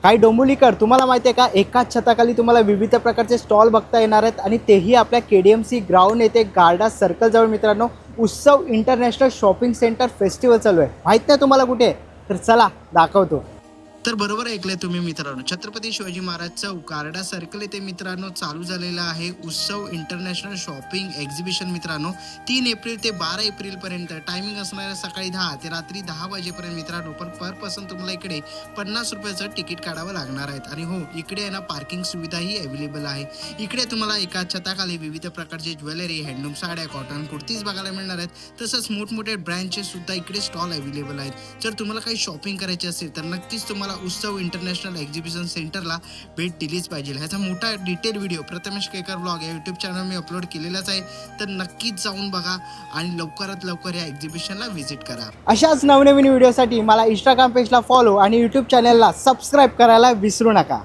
काही डोंबिवलीकर तुम्हाला माहिती आहे का, एकाच छताखाली तुम्हाला विविध प्रकारचे स्टॉल बघता येणार आहेत आणि तेही आपल्या KDMC ग्राउंड येथे गार्डा सर्कलजवळ मित्रांनो. उत्सव इंटरनॅशनल शॉपिंग सेंटर फेस्टिवल चालू आहे. माहीत नाही तुम्हाला कुठे आहे? तर चला दाखवतो. तर बरोबर ऐकलंय तुम्ही मित्रांनो, छत्रपती शिवाजी महाराज चौक गार्डा सर्कल येथे मित्रांनो चालू झालेला आहे उत्सव इंटरनॅशनल शॉपिंग एक्झिबिशन मित्रांनो. 3 एप्रिल ते 12 एप्रिल पर्यंत टायमिंग असणार आहे सकाळी 10 ते रात्री 10 वाजेपर्यंत मित्रांनो. पण पर पर्सन तुम्हाला इकडे 50 रुपयाचं तिकीट काढावं लागणार आहेत. आणि हो, इकडे आहे ना पार्किंग सुविधाही अवेलेबल आहे. इकडे तुम्हाला एका छताखाली विविध प्रकारचे ज्वेलरी, हँडलूम साड्या, कॉटन कुर्तीज बघायला मिळणार आहेत. तसंच मोठमोठे ब्रँडचे सुद्धा इकडे स्टॉल अवेलेबल आहेत. जर तुम्हाला काही शॉपिंग करायची असेल तर नक्कीच तुम्हाला उत्सव इंटरनॅशनल एक्झिबिशन सेंटरला भेट दिलीच पाहिजे. ह्याचा मोठा डिटेल व्हिडिओ प्रथमेश केकर ब्लॉग या यूट्यूब चॅनल मी अपलोड केलेलाच आहे. तर नक्कीच जाऊन बघा आणि लवकरात लवकर या एक्झिबिशनला व्हिजिट करा. अशाच नवनवीन व्हिडिओसाठी मला इंस्टाग्राम पेजला फॉलो आणि यूट्यूब चॅनलला सबस्क्राईब करायला विसरू नका.